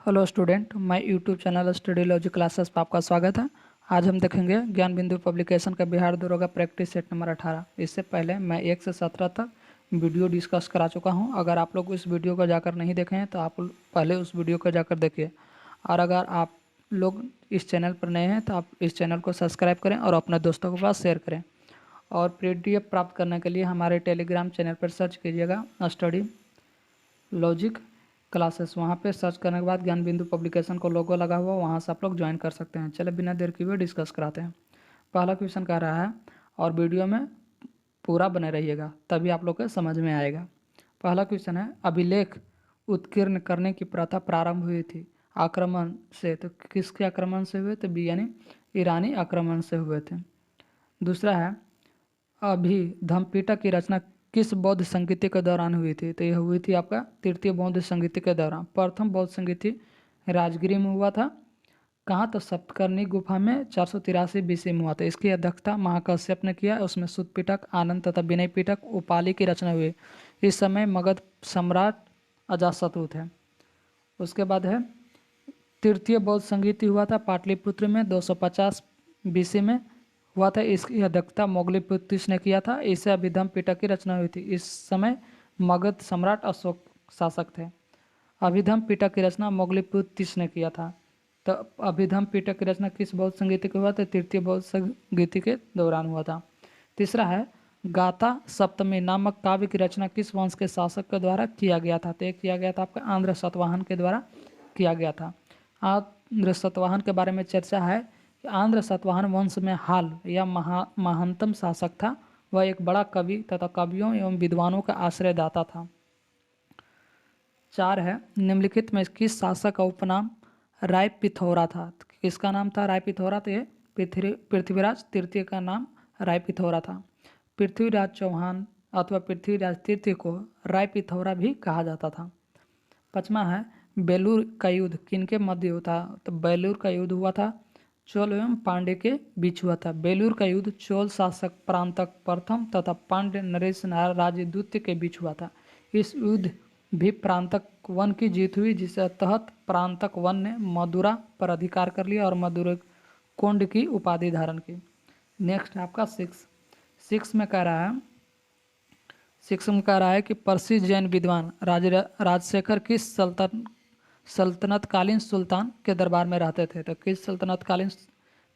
Hello student, मैं YouTube channel study logic classes पर आपका स्वागत है। आज हम देखेंगे ज्ञान बिंदु पब्लिकेशन का बिहार दरोगा प्रैक्टिस सेट नंबर 18। इससे पहले मैं 1 से 17 तक वीडियो डिस्कस करा चुका हूं। अगर आप लोग इस वीडियो को जाकर नहीं देखे हैं तो आप पहले उस वीडियो को जाकर देखिए। और अगर आप लोग इस चैनल पर नए हैं तो आप इस चैनल को सब्सक्राइब करें और अपने दोस्तों के पास शेयर करें। और PDF प्राप्त करने के लिए हमारे टेलीग्राम चैनल पर सर्च कीजिएगा स्टडी लॉजिक क्लासेस। वहाँ पे सर्च करने के बाद ज्ञान बिंदु पब्लिकेशन को लोगो लगा हुआ, वहाँ से आप लोग ज्वाइन कर सकते हैं। चले बिना देर किए डिस्कस कराते हैं। पहला क्वेश्चन कह रहा है और वीडियो में पूरा बने रहिएगा तभी आप लोग को समझ में आएगा। पहला क्वेश्चन है, अभिलेख उत्कीर्ण करने की प्रथा प्रारंभ हुई थी आक्रमण से, तो किसके आक्रमण से हुए? तो बी यानी ईरानी आक्रमण से हुए थे। दूसरा है, अभिधम्मपिटक की रचना किस बौद्ध संगीति के दौरान हुई थी? तो यह हुई थी आपका तृतीय बौद्ध संगीति के दौरान। प्रथम बौद्ध संगीति राजगिरी में हुआ था। कहाँ? तो सप्तकर्णी गुफा में 483 BC में हुआ था। इसकी अध्यक्षता महाकश्यप ने किया। उसमें सुत पिटक, आनंद तथा विनय पिटक, उपालि की रचना हुई। इस समय मगध सम्राट अजातशत्रु थे। उसके बाद है, तृतीय बौद्ध संगीति हुआ था पाटलिपुत्र में 250 BC में हुआ था। इसकी अध्यक्षता मोगलीपुतिस ने किया था। इसे अभिधम पिटक की रचना हुई थी। इस समय मगध सम्राट अशोक शासक थे। अभिधम पिटक की रचना मोगलीपुतिस ने किया था। तो अभिधम पिटक की रचना किस बौद्ध संगीति के हुआ था? तृतीय बौद्ध संगीति के दौरान हुआ था। तीसरा है, गाथा सप्तमी नामक काव्य की रचना किस वंश के शासक के द्वारा किया गया था? तो किया गया था आपका आंध्र सतवाहन के द्वारा किया गया था। आंध्र सतवाहन के बारे में चर्चा है कि आंध्र सतवाहन वंश में हाल या महानतम शासक था। वह एक बड़ा कवि तथा कवियों एवं विद्वानों का आश्रयदाता था। 4 है, निम्नलिखित में किस शासक का उपनाम राय पिथौरा था? किसका नाम था राय पिथौरा? तो ये पृथ्वीराज तृतीय का नाम राय पिथौरा था। पृथ्वीराज चौहान अथवा पृथ्वीराज तृतीय को राय पिथौरा भी कहा जाता था। 5वां है, बेलूर का युद्ध किनके मध्य हुआ था? तो बेलूर का युद्ध हुआ था चोल एवं पांड्य के बीच हुआ था। बेलूर का युद्ध चोल शासक प्रांतक प्रथम तथा पांड्य नरेश राज्य द्वितीय के बीच हुआ था। इस युद्ध भी प्रांतक वन की जीत हुई, जिसके तहत प्रांतक वन ने मदुरा पर अधिकार कर लिया और मदुरा कोंड की उपाधि धारण की। नेक्स्ट है आपका 6 में कह रहा है, 6 में कह रहा है कि प्रसिद्ध जैन विद्वान राजशेखर किस सल्तनतकालीन सुल्तान के दरबार में रहते थे? तो किस सल्तनतकालीन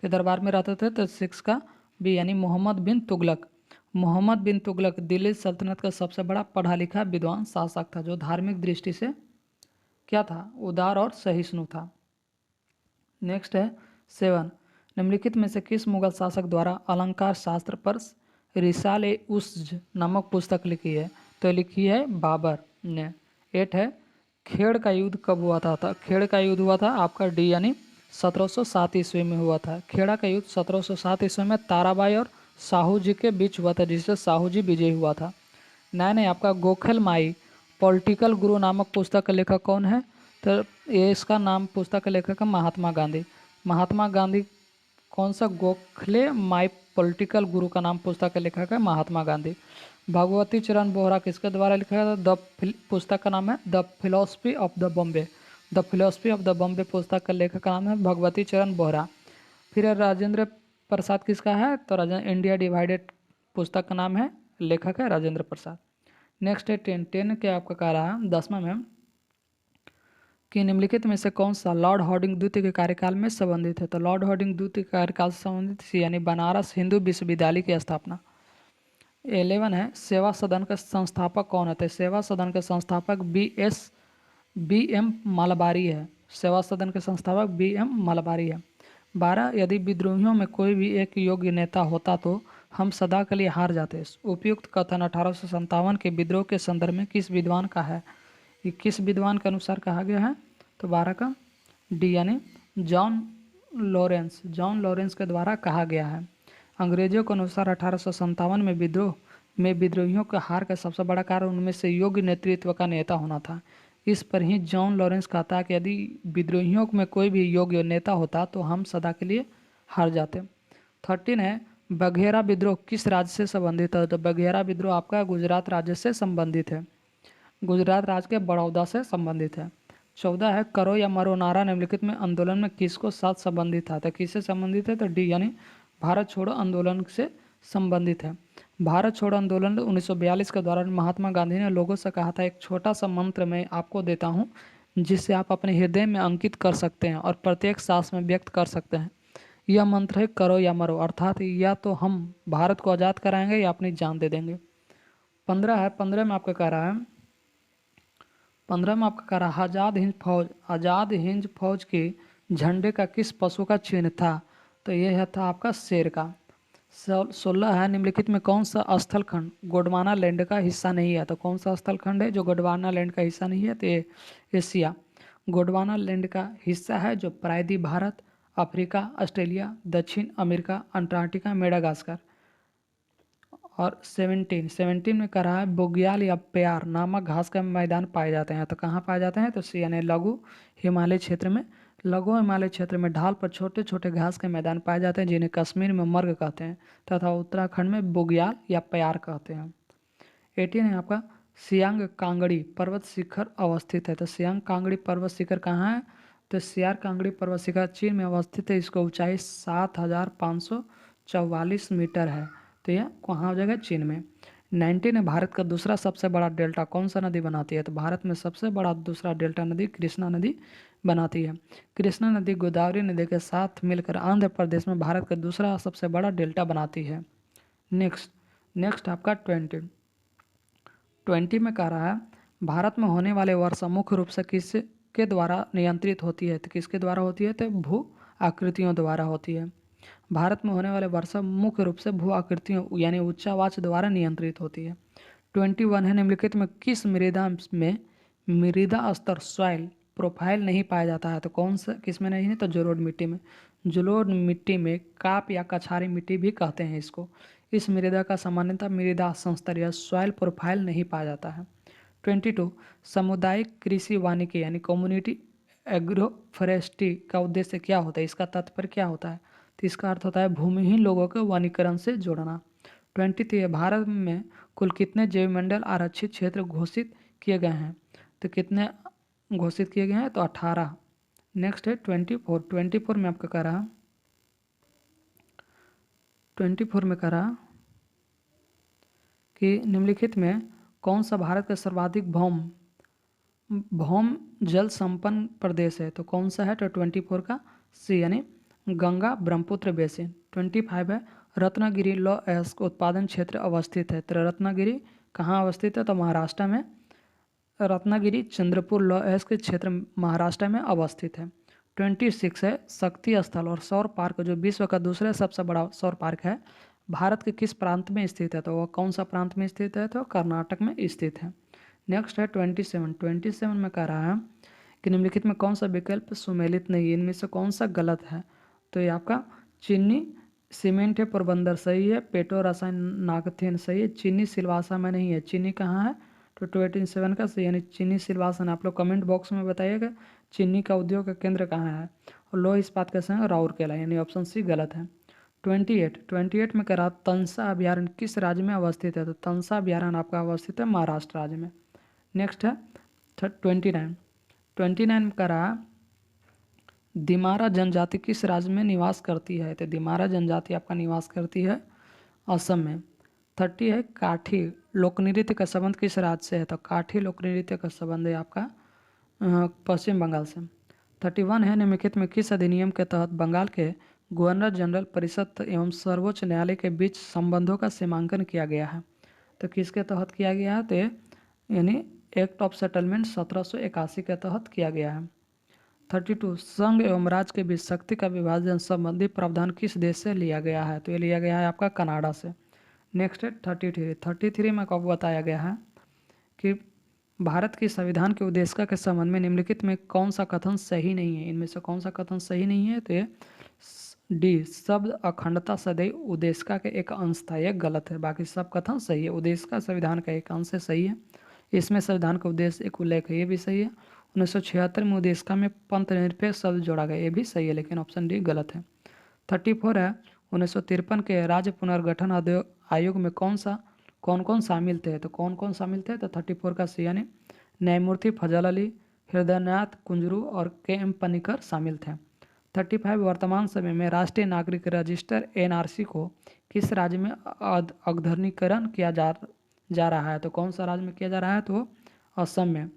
के दरबार में रहते थे? तो 6 का बी यानी मोहम्मद बिन तुगलक। मोहम्मद बिन तुगलक दिल्ली सल्तनत का सबसे बड़ा पढ़ा लिखा विद्वान शासक था, जो धार्मिक दृष्टि से क्या था? उदार और सहिष्णु था। नेक्स्ट है 7, निम्नलिखित में से किस मुगल शासक द्वारा अलंकार शास्त्र पर रिसाल-ए-उज़्ज नामक पुस्तक लिखी है? तो लिखी है बाबर ने। 8 है, खेड़ का युद्ध कब हुआ था? खेड़ का युद्ध हुआ था आपका डी यानी 1707 ईस्वी में हुआ था। खेड़ा का युद्ध 1707 ईस्वी में ताराबाई और साहू जी के बीच हुआ था, जिससे साहू जी विजयी हुआ था। 9 है आपका गोखल माई पॉलिटिकल गुरु नामक पुस्तक का लेखक कौन है? तो ये इसका नाम पुस्तक का लेखक है महात्मा गांधी। महात्मा गांधी कौन सा? गोखले माई पॉलिटिकल गुरु का नाम पुस्तक का लेखक है महात्मा गांधी। भगवती चरण बोहरा किसके द्वारा लिखा गया था? पुस्तक का नाम है the philosophy of the Bombay. The philosophy of the Bombay पुस्तक का लेखक का नाम है भगवती चरण बोहरा। फिर राजेंद्र प्रसाद किसका है? तो इंडिया डिवाइडेड पुस्तक का नाम है, लेखक है राजेंद्र प्रसाद। नेक्स्ट है 10 क्या आपका कह रहा है 10वां में कि निम्नलिखित में से कौन सा लॉर्ड हार्डिंग द्वितीय के कार्यकाल में संबंधित है? तो लॉर्ड हार्डिंग द्वितीय के कार्यकाल से संबंधित यानी बनारस हिंदू विश्वविद्यालय की स्थापना। 11 है, सेवा सदन का संस्थापक कौन है? सेवा सदन के संस्थापक BM मलबारी है। सेवा सदन के संस्थापक BM मलबारी है। 12, यदि विद्रोहियों में कोई भी एक योग्य नेता होता तो हम सदा के लिए हार जाते। उपयुक्त कथन 1857 के विद्रोह के संदर्भ में किस विद्वान का है? ये किस विद्वान के अनुसार कहा गया है? तो 12 का डी यानी जॉन लॉरेंस के द्वारा कहा गया है। अंग्रेजों के अनुसार 1857 में विद्रोहियों के हार का सबसे बड़ा कारण उनमें से योग्य नेतृत्व का नेता होना था। इस पर ही जॉन लॉरेंस कहता है कि यदि विद्रोहियों में कोई भी योग्य नेता होता तो हम सदा के लिए हार जाते। 13 है, बघेरा विद्रोह किस राज्य से संबंधित है? तो बघेरा विद्रोह आपका गुजरात राज्य से संबंधित है। गुजरात राज्य के बड़ौदा से संबंधित है। 14 है करो या मरो नारा निम्नलिखित में आंदोलन में किसको साथ संबंधित था, तो किससे संबंधित है, तो डी यानी भारत छोड़ो आंदोलन से संबंधित है। भारत छोड़ो आंदोलन 1942 के दौरान महात्मा गांधी ने लोगों से कहा था, एक छोटा सा मंत्र मैं आपको देता हूँ जिसे आप अपने हृदय में अंकित कर सकते हैं और प्रत्येक सांस में व्यक्त कर सकते हैं। यह मंत्र है करो या मरो, अर्थात या तो हम भारत को आज़ाद कराएंगे या अपनी जान दे देंगे। 15 है, 15 में आपका कह रहा है, 15 में आपका कह रहा है आज़ाद हिंद फौज के झंडे का किस पशु का चिन्ह था, तो यह था आपका शेर का। 16 है निम्नलिखित में कौन सा स्थल खंड गोंडवाना लैंड का हिस्सा नहीं है, तो कौन सा स्थल खंड है जो गोंडवाना लैंड का हिस्सा नहीं है, तो ये एशिया गोंडवाना लैंड का हिस्सा है जो प्रायद्वीप भारत, अफ्रीका, ऑस्ट्रेलिया, दक्षिण अमेरिका, अंटार्कटिका, मेडागास्कर। और 17 में कह रहा है बुग्याल या प्यार नामक घास का मैदान पाए जाते हैं, तो कहाँ पाए जाते हैं, तो सी यानी लघु हिमालय क्षेत्र में। लघु हिमालय क्षेत्र में ढाल पर छोटे छोटे घास के मैदान पाए जाते हैं जिन्हें कश्मीर में मर्ग कहते हैं तथा उत्तराखंड में बुग्याल या प्यार कहते हैं। 18 है आपका सियांग कांगड़ी पर्वत शिखर अवस्थित है, तो सियांग कांगड़ी पर्वत शिखर कहाँ है, तो सियार कांगड़ी पर्वत शिखर चीन में अवस्थित है। इसका ऊंचाई 7544 मीटर है, तो यह कहाँ हो जाएगा, चीन में। 19 है भारत का दूसरा सबसे बड़ा डेल्टा कौन सा नदी बनाती है, तो भारत में सबसे बड़ा दूसरा डेल्टा नदी कृष्णा नदी बनाती है। कृष्णा नदी गोदावरी नदी के साथ मिलकर आंध्र प्रदेश में भारत का दूसरा सबसे बड़ा डेल्टा बनाती है। नेक्स्ट आपका 20 में कह रहा है भारत में होने वाले वर्षा मुख्य रूप से किसके द्वारा नियंत्रित होती है, तो किसके द्वारा होती है, तो भू आकृतियों द्वारा होती है। भारत में होने वाले वर्षा मुख्य रूप से भू आकृतियों यानी उच्चावाच द्वारा नियंत्रित होती है। 21 है निम्नलिखित में किस मृदा स्तर सॉइल प्रोफाइल नहीं पाया जाता है, तो कौन सा किस में नहीं है, तो जलोढ़ मिट्टी में। जलोढ़ मिट्टी में काप या कछारी मिट्टी भी कहते हैं इसको। इस मृदा का सामान्यतः मृदा संस्तर या सॉइल प्रोफाइल नहीं पाया जाता है। 22 सामुदायिक कृषि वानिकी यानी कम्युनिटी एग्रो फॉरेस्ट्री का उद्देश्य क्या होता है, इसका तात्पर्य क्या होता है, तो इसका अर्थ होता है भूमिहीन लोगों को वनीकरण से जोड़ना। 23 भारत में कुल कितने जैवमंडल आरक्षित क्षेत्र घोषित किए गए हैं, तो कितने घोषित किए गए हैं, तो 18। नेक्स्ट है 24 में आपका कह रहा 24 में कह रहा कि निम्नलिखित में कौन सा भारत का सर्वाधिक भौम जल संपन्न प्रदेश है, तो कौन सा है, तो 24 का सी यानी गंगा ब्रह्मपुत्र बेसिन। 25 है रत्नागिरी लौह अयस्क उत्पादन क्षेत्र अवस्थित है, तो रत्नागिरी कहाँ अवस्थित है, तो महाराष्ट्र में। रत्नागिरी चंद्रपुर लौह अयस्क क्षेत्र महाराष्ट्र में अवस्थित है। 26 है शक्ति स्थल और सौर पार्क जो विश्व का दूसरा सबसे बड़ा सौर पार्क है भारत के किस प्रांत में स्थित है, तो वह कौन सा प्रांत में स्थित है, तो कर्नाटक में स्थित है। नेक्स्ट है 27 में कह रहा है कि निम्नलिखित में कौन सा विकल्प सुमेलित नहीं है, इनमें से कौन सा गलत है, तो ये आपका चीनी सीमेंट है पोरबंदर सही है, पेट्रो रसायन नागथेन सही है, चीनी सिलवासा में नहीं है, चीनी कहाँ है, तो 27 का सही यानी चीनी सिलवासा। आप लोग कमेंट बॉक्स में बताइएगा चीनी का उद्योग का केंद्र कहाँ है, और लोह इस्पात का संग राउरकेला यानी ऑप्शन सी गलत है। 28 में कह रहा तंसा अभ्यारण्य किस राज्य में अवस्थित है, तो तंसा अभ्यारण्य आपका अवस्थित है महाराष्ट्र राज्य में। नेक्स्ट है 29 में कह रहा दिमारा जनजाति किस राज्य में निवास करती है, तो दिमारा जनजाति आपका निवास करती है असम में। 30 है काठी लोक नृत्य का संबंध किस राज्य से है, तो काठी लोक नृत्य का संबंध है आपका पश्चिम बंगाल से। 31 है निम्नलिखित में किस अधिनियम के तहत बंगाल के गवर्नर जनरल परिषद एवं सर्वोच्च न्यायालय के बीच संबंधों का सीमांकन किया गया है, तो किसके तहत किया गया है, तो यानी एक्ट ऑफ सेटलमेंट 1781 के तहत किया गया है। 32 संघ एवं राज्य के बीच शक्ति का विभाजन संबंधी प्रावधान किस देश से लिया गया है, तो ये लिया गया है आपका कनाडा से। नेक्स्ट है 33 में आपको बताया गया है कि भारत के संविधान के उद्देशिका के संबंध में निम्नलिखित में कौन सा कथन सही नहीं है, इनमें से कौन सा कथन सही नहीं है, तो ये डी शब्द अखंडता सदैव उद्देशिका के एक अंश था, यह गलत है, बाकी सब कथन सही है। उद्देशिका संविधान का एक अंश है, सही है, इसमें संविधान का उद्देश्य एक उल्लेख है, ये भी सही है। 1976 में उद्देशिका में पंथ निरपेक्ष शब्द जोड़ा गया, ये भी सही है, लेकिन ऑप्शन डी गलत है। 34 है 1953 के राज्य पुनर्गठन आयोग में कौन कौन शामिल थे, तो कौन कौन शामिल थे, तो 34 का सी यानी न्यायमूर्ति फजल अली, हृदयनाथ कुंजरू और के.एम. पनिकर शामिल थे। 35 वर्तमान समय में राष्ट्रीय नागरिक रजिस्टर एनआरसी को किस राज्य में अद्यतनीकरण किया जा रहा है? तो कौन सा राज्य में किया जा रहा है? तो असम में।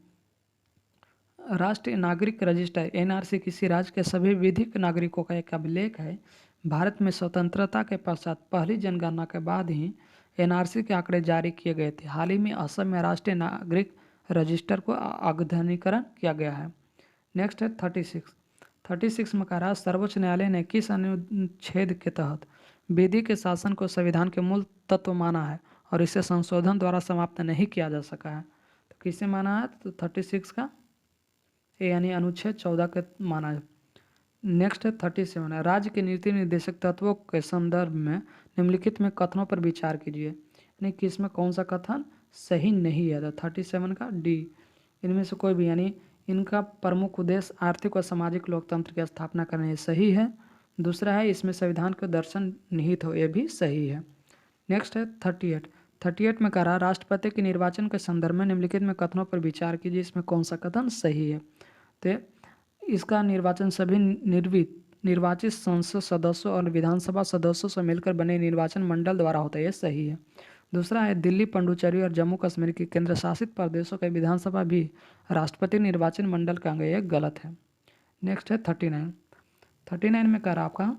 राष्ट्रीय नागरिक रजिस्टर एनआरसी किसी राज्य के सभी विधिक नागरिकों का एक अभिलेख है। भारत में स्वतंत्रता के पश्चात पहली जनगणना के बाद ही एनआरसी के आंकड़े जारी किए गए थे। हाल ही में असम में राष्ट्रीय नागरिक रजिस्टर को अद्यतनीकरण किया गया है। नेक्स्ट है 36 में कह रहा है सर्वोच्च न्यायालय ने किस अनुच्छेद के तहत विधि के शासन को संविधान के मूल तत्व माना है और इसे संशोधन द्वारा समाप्त नहीं किया जा सका है? तो किसे माना है? तो 36 का यानी अनुच्छेद 14 के माना है। नेक्स्ट है 37 है राज्य के नीति निर्देशक तत्वों के संदर्भ में निम्नलिखित में कथनों पर विचार कीजिए, यानी किस में कौन सा कथन सही नहीं है? तो 37 का डी, इनमें से कोई भी, यानी इनका प्रमुख उद्देश्य आर्थिक और सामाजिक लोकतंत्र की स्थापना करना, ये सही है। दूसरा है इसमें संविधान के दर्शन निहित हो, ये भी सही है। नेक्स्ट है 38 में कह रहा राष्ट्रपति के निर्वाचन के संदर्भ में निम्नलिखित में कथनों पर विचार कीजिए, इसमें कौन सा कथन सही है? तो इसका निर्वाचन सभी निर्वाचित संसद सदस्यों और विधानसभा सदस्यों से मिलकर बने निर्वाचन मंडल द्वारा होता है, ये सही है। दूसरा है दिल्ली, पुडुचेरी और जम्मू कश्मीर की केंद्र शासित प्रदेशों के विधानसभा भी राष्ट्रपति निर्वाचन मंडल का अंग है, ये गलत है। नेक्स्ट है 39 में कह रहा आपका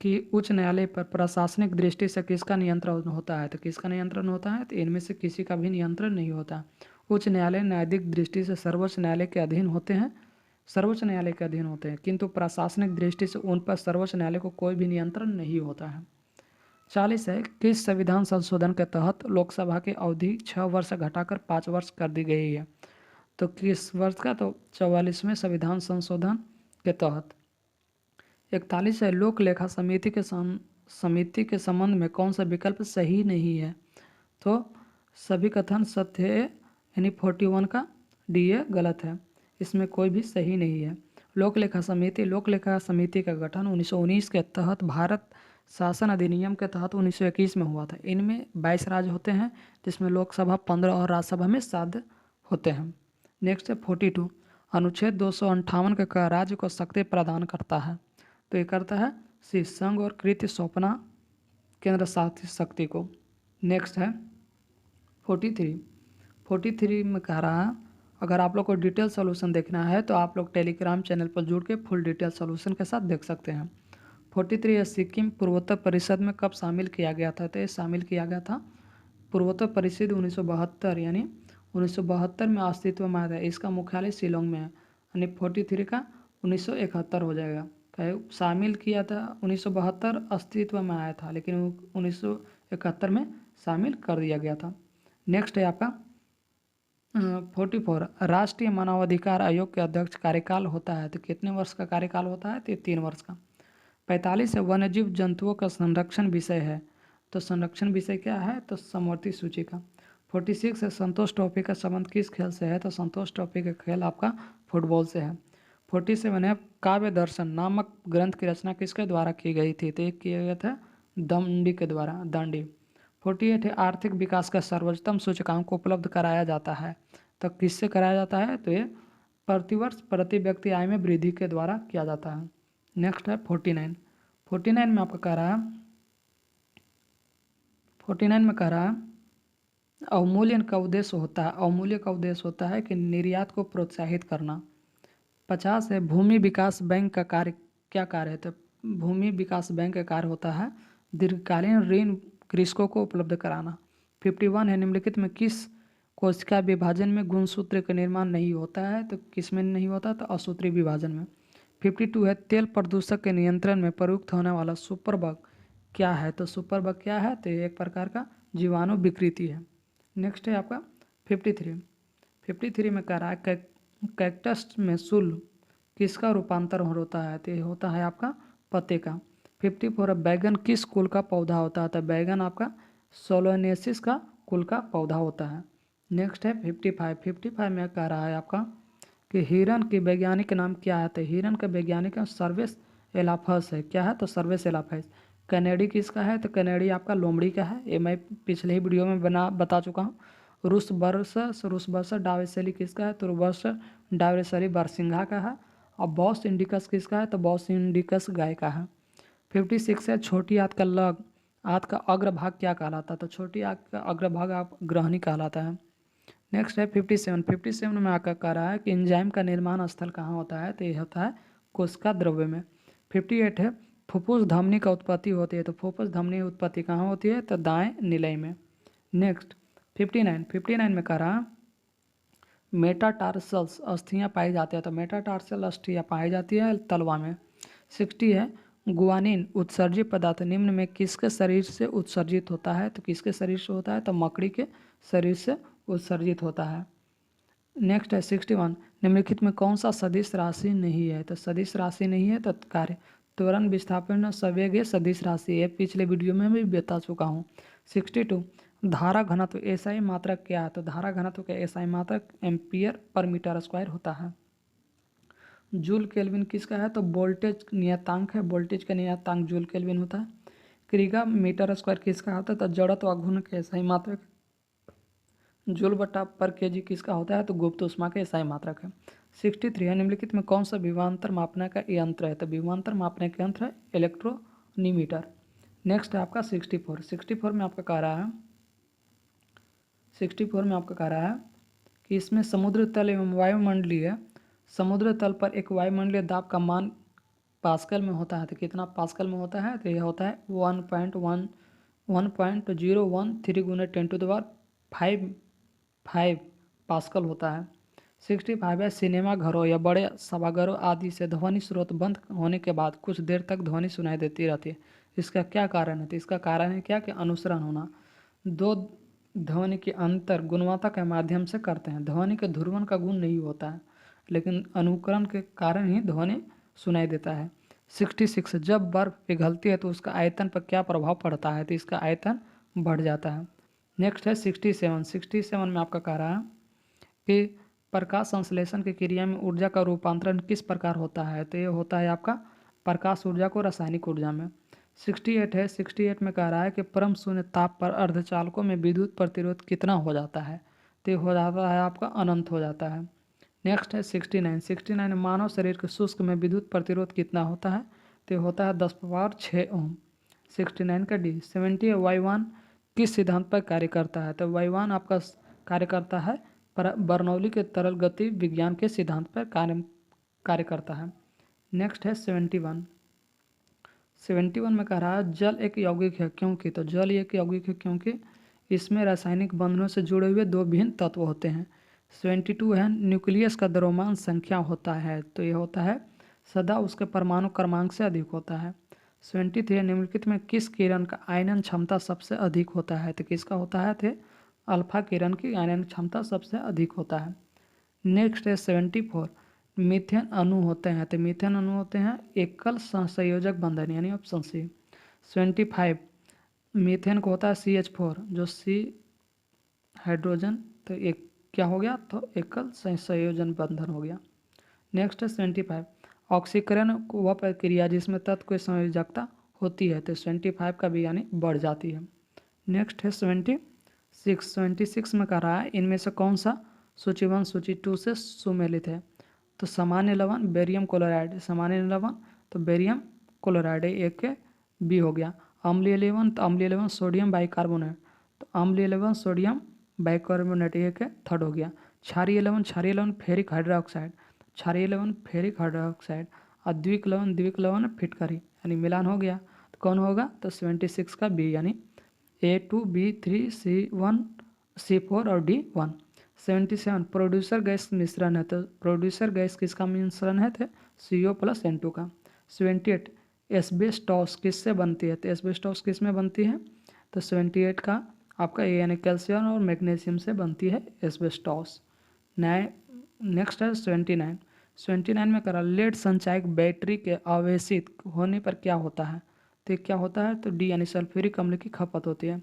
कि उच्च न्यायालय पर प्रशासनिक दृष्टि से किसका नियंत्रण होता है? तो किसका नियंत्रण होता है? तो इनमें से किसी का भी नियंत्रण नहीं होता। उच्च न्यायालय न्यायाधिक दृष्टि से सर्वोच्च न्यायालय के अधीन होते हैं, किंतु प्रशासनिक दृष्टि से उन पर सर्वोच्च न्यायालय को कोई भी नियंत्रण नहीं होता है। 40 है किस संविधान संशोधन के तहत लोकसभा की अवधि 6 वर्ष से घटाकर 5 वर्ष कर दी गई है? तो किस वर्ष का? तो 44वें संविधान संशोधन के तहत। 41 है लोक लेखा समिति के संबंध में कौन सा विकल्प सही नहीं है? तो सभी कथन सत्य है, यानी 41 का डी ए गलत है, इसमें कोई भी सही नहीं है। लोक लेखा समिति का गठन 1919 के तहत भारत शासन अधिनियम के तहत 1921 में हुआ था। इनमें 22 राज्य होते हैं, जिसमें लोकसभा 15 और राज्यसभा में 7 होते हैं। नेक्स्ट है 42 अनुच्छेद 258 का राज्य को शक्ति प्रदान करता है? तो ये करता है सी संघ और कृत्य सौंपना केंद्र शासित शक्ति को। नेक्स्ट है 43 में कह रहा है अगर आप लोग को डिटेल सॉल्यूशन देखना है तो आप लोग टेलीग्राम चैनल पर जुड़ के फुल डिटेल सॉल्यूशन के साथ देख सकते हैं। 43 है सिक्किम पूर्वोत्तर परिषद में कब शामिल किया गया था? तो ये शामिल किया गया था पूर्वोत्तर परिषद 1972, यानी 1972 में अस्तित्व में आया था। इसका मुख्यालय शिलोंग में है, यानी 43 का 1971 हो जाएगा। शामिल किया था 1972, अस्तित्व में आया था, लेकिन 1971 में शामिल कर दिया गया था। नेक्स्ट है आपका 44 राष्ट्रीय मानवाधिकार आयोग के अध्यक्ष कार्यकाल होता है? तो कितने वर्ष का कार्यकाल होता है? तो 3 वर्ष का। 45 है वन्यजीव जंतुओं का संरक्षण विषय है? तो संरक्षण विषय क्या है? तो समवर्ती सूची का। 46 है संतोष ट्रॉफी का संबंध किस खेल से है? तो संतोष ट्रॉफी का खेल आपका फुटबॉल से है। 47 है काव्य दर्शन नामक ग्रंथ की रचना किसके द्वारा की गई थी? तो एक किया गया था दंडी के द्वारा, दांडी। 48 है आर्थिक विकास का सर्वोच्चतम सूचकांक उपलब्ध कराया जाता है? तो किससे कराया जाता है? तो ये प्रतिवर्ष प्रति व्यक्ति आय में वृद्धि के द्वारा किया जाता है। नेक्स्ट है 49 में आपका कह रहा है 49 में कह रहा है अवमूल्यन का उद्देश्य होता है कि निर्यात को प्रोत्साहित करना। 50 है भूमि विकास बैंक का कार्य क्या कार्य है? तो भूमि विकास बैंक का कार्य होता है दीर्घकालीन ऋण कृषकों को उपलब्ध कराना। 51 है निम्नलिखित में किस कोशिका विभाजन में गुणसूत्र का निर्माण नहीं होता है? तो किस में नहीं होता? तो असूत्री विभाजन में। 52 है तेल प्रदूषक के नियंत्रण में प्रयुक्त होने वाला सुपरबग क्या है? तो सुपरबग क्या है? तो एक प्रकार का जीवाणु विकृति है। नेक्स्ट है आपका 53 में कह रहा है कैक्टस में शूल किसका रूपांतर होता है? तो ये होता है आपका पत्ते का। 54 बैगन किस कुल का पौधा होता है? तो बैगन आपका सोलोनेसिस का कुल का पौधा होता है। नेक्स्ट है 55 में कह रहा है आपका कि हिरन की वैज्ञानिक नाम क्या है? तो हिरन का वैज्ञानिक सर्वेस एलाफस है। क्या है? तो सर्वेस एलाफस। कनेडी किसका है? तो कनेडी आपका लोमड़ी का है, ये मैं पिछले ही वीडियो में बता चुका हूँ। रुसबर्स डावेसली किसका है? तो रुबर्स डावेसली बारहसिंघा का है। और बॉस इंडिकस किसका है? तो बॉस इंडिकस गाय का है। 56 है, छोटी आंत का आंत का अग्रभाग क्या कहलाता है? तो छोटी आंत का अग्रभाग आप ग्रहणी कहलाता है। नेक्स्ट है 57 में आकर कह रहा है कि एंजाइम का निर्माण स्थल कहाँ होता है? तो ये होता है कोशिका द्रव्य में। 58 है, फुफ्फुस धमनी का उत्पत्ति होती है। तो फुफ्फुस धमनी उत्पत्ति कहाँ होती है? तो दाएं निलय में। नेक्स्ट 59 में कह रहा मेटाटार्सल्स अस्थियाँ पाई जाती है। तो मेटाटार्सल अस्थियाँ पाई जाती है तलवा में। 60 है, गुआनिन उत्सर्जित पदार्थ निम्न में किसके शरीर से उत्सर्जित होता है? तो किसके शरीर से होता है? तो मकड़ी के शरीर से उत्सर्जित होता है। नेक्स्ट है 61, निम्नलिखित में कौन सा सदिश राशि नहीं है? तो सदिश राशि नहीं है तो कार्य त्वरण विस्थापन संवेग सदिश राशि है, पिछले वीडियो में भी बता चुका हूँ। 62, धारा घनत्व एसआई मात्रक क्या है? तो धारा घनत्व का एसआई मात्रक एम्पियर पर मीटर स्क्वायर होता है। जूल केल्विन किसका है? तो वोल्टेज नियतांक है, वोल्टेज का नियतांक जूल केल्विन होता है। क्रिगा मीटर स्क्वायर किसका होता है? तो जड़त्व घूर्ण का एसआई मात्रक। जूल बटा पर केजी किसका होता है? तो गुप्त ऊष्मा का एसआई मात्रक है। 63 है, निम्नलिखित में कौन सा विभवांतर मापने का यंत्र है? तो विभवांतर मापने का यंत्र है इलेक्ट्रोनीमीटर। नेक्स्ट है आपका 64 में आपका कह रहा है 64 में आपका कह रहा है कि इसमें समुद्र तल एवं वायुमंडलीय समुद्र तल पर एक वायुमंडलीय दाब का मान पास्कल में होता है। तो कितना पास्कल में होता है? तो यह होता है 1.013 गुना 10⁵ पास्कल होता है। 65 है, सिनेमा घरों या बड़े सभागारों आदि से ध्वनि स्रोत बंद होने के बाद कुछ देर तक ध्वनि सुनाई देती रहती है। इसका क्या कारण है? तो इसका कारण है क्या कि अनुसरण होना। दो ध्वनि के अंतर गुणवत्ता के माध्यम से करते हैं। ध्वनि के ध्रुवण का गुण नहीं होता है, लेकिन अनुकरण के कारण ही ध्वनि सुनाई देता है। 66, जब बर्फ पिघलती है तो उसका आयतन पर क्या प्रभाव पड़ता है? तो इसका आयतन बढ़ जाता है। नेक्स्ट है 67 में आपका कह रहा है कि प्रकाश संश्लेषण की क्रिया में ऊर्जा का रूपांतरण किस प्रकार होता है? तो ये होता है आपका प्रकाश ऊर्जा को रासायनिक ऊर्जा में। 68 में कह रहा है कि परम शून्य ताप पर अर्धचालकों में विद्युत प्रतिरोध कितना हो जाता है? तो ये हो जाता है आपका अनंत हो जाता है। नेक्स्ट है 69 मानव शरीर के शुष्क में विद्युत प्रतिरोध कितना होता है? तो ये होता है 10⁶ ओम। 69 का डी। 70 है, वायुयान किस सिद्धांत पर कार्य करता है? तो वायुयान आपका कार्य करता है बर्नौली के तरल गति विज्ञान के सिद्धांत पर कार्य करता है। नेक्स्ट है 71 में कह रहा है जल एक यौगिक है क्योंकि। तो जल एक यौगिक है क्योंकि इसमें रासायनिक बंधनों से जुड़े हुए दो भिन्न तत्व होते हैं। 72 है, न्यूक्लियस का द्रव्यमान संख्या होता है। तो ये होता है सदा उसके परमाणु क्रमांक से अधिक होता है। 73, निम्नलिखित में किस किरण का आयनन क्षमता सबसे अधिक होता है? तो किसका होता है? थे अल्फा किरण की आयनन क्षमता सबसे अधिक होता है। नेक्स्ट है 74, मीथेन अणु होते हैं। तो मीथेन अणु होते हैं एकल संयोजक बंधन यानी ऑप्शन सी। 75, मीथेन को होता है CH4 जो सी हाइड्रोजन। तो एक क्या हो गया? तो एकल संयोजन बंधन हो गया। नेक्स्ट है 75, ऑक्सीकरण वह प्रक्रिया जिसमें तत्व की संयोजकता होती है। तो 75 का भी यानी बढ़ जाती है। नेक्स्ट है 76 में कह रहा है इनमें से कौन सा सूची 1 सूची 2 से सुमेलित है? तो सामान्य लवण बेरियम क्लोराइड, सामान्य लवण तो बेरियम क्लोराइड एक के बी हो गया। अम्लीय लवण तो अम्लीय लवण सोडियम बाइकार्बोनेट, तो अम्लीय लवण सोडियम बाइकार्बोनेट एक के थर्ड हो गया। क्षारीय लवण फेरिक हाइड्रोक्साइड, क्षारीय लवण फेरिक हाइड्रोक्साइड। और द्विक लवण फिटकरी यानी मिलान हो गया। तो कौन होगा? तो 76 का बी यानी A2 B3 C1 C4 और D1। 77, प्रोड्यूसर गैस मिश्रण है। तो प्रोड्यूसर गैस किसका मिश्रण है? तो CO + N2 का। 78, एस्बेस्टॉस किससे बनती है? तो एस्बेस्टॉस किस में बनती है? तो 78 का आपका ए यानी कैल्शियम और मैग्नीशियम से बनती है एस्बेस्टॉस। नेक्स्ट है 79 में करा लेड संचायक बैटरी के आवेशित होने पर क्या होता है? तो क्या होता है? तो डी यानी सल्फ्यूरिक अम्ल की खपत होती है।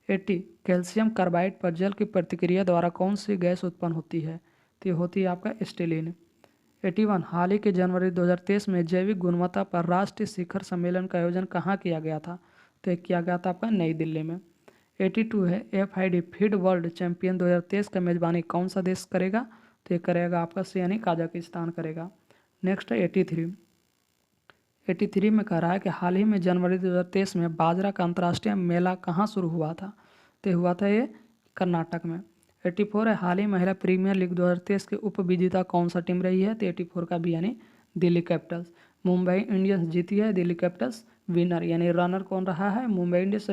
80, कैल्शियम कार्बाइड पर जल की प्रतिक्रिया द्वारा कौन सी गैस उत्पन्न होती है? तो ये होती है आपका एस्टिलीन। 81, हाल ही के जनवरी 2023 में जैविक गुणवत्ता पर राष्ट्रीय शिखर सम्मेलन का आयोजन कहाँ किया गया था? तो ये किया गया था आपका नई दिल्ली में। 82 है FID फीड वर्ल्ड चैंपियन 2023 का मेजबानी कौन सा देश करेगा? तो ये करेगा आपका यानी कजाकिस्तान करेगा। नेक्स्ट है 83 में कह रहा है कि हाल ही में जनवरी 2023 में बाजरा का अंतर्राष्ट्रीय मेला कहाँ शुरू हुआ था? तो हुआ था ये कर्नाटक में। 84 है हाल ही महिला प्रीमियर लीग 2023 के उप विजेता कौन सा टीम रही है? तो 84 का भी यानी दिल्ली कैपिटल्स। मुंबई इंडियंस जीती है, दिल्ली कैपिटल्स विनर, यानी रनर कौन रहा है? मुंबई इंडियंस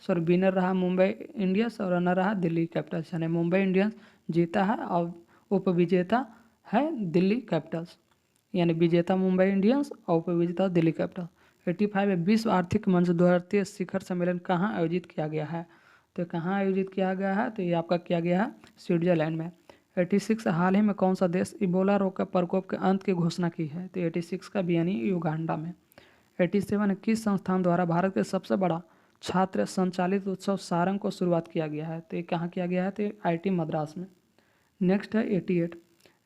सॉरी विनर रहा मुंबई इंडियंस और रनर रहा दिल्ली कैपिटल्स, यानी मुंबई इंडियंस जीता है और उप विजेता है दिल्ली कैपिटल्स, यानी विजेता मुंबई इंडियंस और उपविजेता दिल्ली कैपिटल। 85 में विश्व आर्थिक मंच 2023 शिखर सम्मेलन कहाँ आयोजित किया गया है? तो कहाँ आयोजित किया गया है? तो ये आपका किया गया है स्विट्जरलैंड में। 86 हाल ही में कौन सा देश इबोला रोग का प्रकोप के अंत की घोषणा की है? तो 86 का भी यानी युगांडा में। 87 किस संस्थान द्वारा भारत के सबसे बड़ा छात्र संचालित उत्सव सारंग को शुरुआत किया गया है? तो ये कहाँ किया गया है? तो IIT मद्रास में। नेक्स्ट है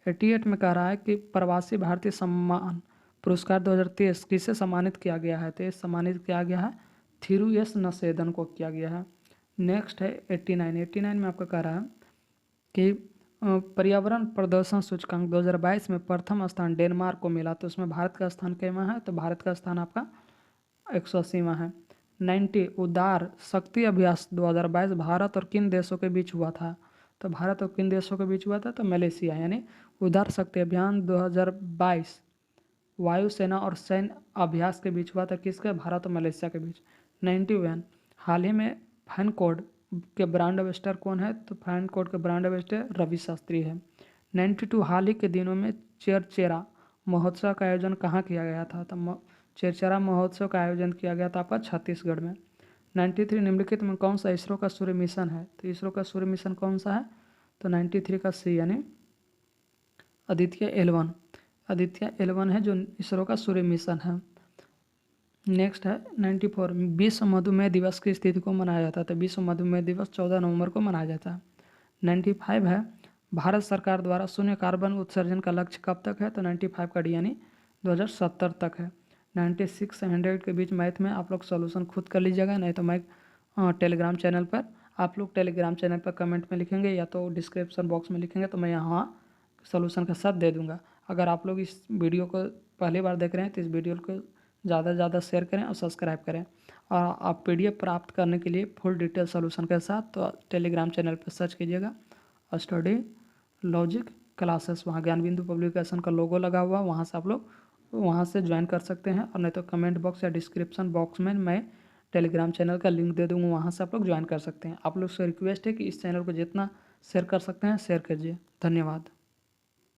88 में कह रहा है कि प्रवासी भारतीय सम्मान पुरस्कार 2023 किसे सम्मानित किया गया है? तो ये सम्मानित किया गया है थिरु एस नसेदन को किया गया है। नेक्स्ट है 89 में आपका कह रहा है कि पर्यावरण प्रदर्शन सूचकांक 2022 में प्रथम स्थान डेनमार्क को मिला, तो उसमें भारत का स्थान कैमा है? तो भारत का स्थान आपका 180वां है। 90 उदार शक्ति अभ्यास 2022 भारत और किन देशों के बीच हुआ था? तो भारत और किन देशों के बीच हुआ था? तो मलेशिया, यानी उदार शक्ति अभियान 2022 वायुसेना और सैन्य अभ्यास के बीच हुआ था, किसके? भारत और मलेशिया के बीच। 91 हाल ही में फैन कोड के ब्रांड एम्बेसडर कौन है? तो फैन कोड के ब्रांड एम्बेसडर रवि शास्त्री है। 92 हाल ही के दिनों में चेरचेरा महोत्सव का आयोजन कहाँ किया गया था? तो चेरचेरा महोत्सव का आयोजन किया गया था आपका छत्तीसगढ़ में। 93 निम्नलिखित में कौन सा इसरो का सूर्य मिशन है? तो इसरो का सूर्य मिशन कौन सा है? तो 93 का सी यानी आदित्य L1 है जो इसरो का सूर्य मिशन है। नेक्स्ट है 94 विश्व मधुमेह दिवस की स्थिति को मनाया जाता है, तो विश्व मधुमेह दिवस 14 नवंबर को मनाया जाता है। 95 है भारत सरकार द्वारा शून्य कार्बन उत्सर्जन का लक्ष्य कब तक है? तो 95 का डी यानी 2070 तक है। 96 से 100 के बीच मैथ में आप लोग सॉल्यूशन खुद कर लीजिएगा, नहीं तो मैं टेलीग्राम चैनल पर आप लोग टेलीग्राम चैनल पर कमेंट में लिखेंगे या तो डिस्क्रिप्शन बॉक्स में लिखेंगे, तो मैं यहाँ सॉल्यूशन का साथ दे दूँगा। अगर आप लोग इस वीडियो को पहली बार देख रहे हैं तो इस वीडियो को ज़्यादा से ज़्यादा शेयर करें और सब्सक्राइब करें। और आप PDF प्राप्त करने के लिए फुल डिटेल सॉल्यूशन के साथ तो टेलीग्राम चैनल पर सर्च कीजिएगा स्टडी लॉजिक क्लासेस, वहाँ ज्ञान बिंदु पब्लिकेशन का लोगो लगा हुआ, वहाँ से आप लोग वहाँ से ज्वाइन कर सकते हैं, और नहीं तो कमेंट बॉक्स या डिस्क्रिप्शन बॉक्स में मैं टेलीग्राम चैनल का लिंक दे दूँगा, वहाँ से आप लोग ज्वाइन कर सकते हैं। आप लोग से रिक्वेस्ट है कि इस चैनल को जितना शेयर कर सकते हैं शेयर कीजिए। धन्यवाद।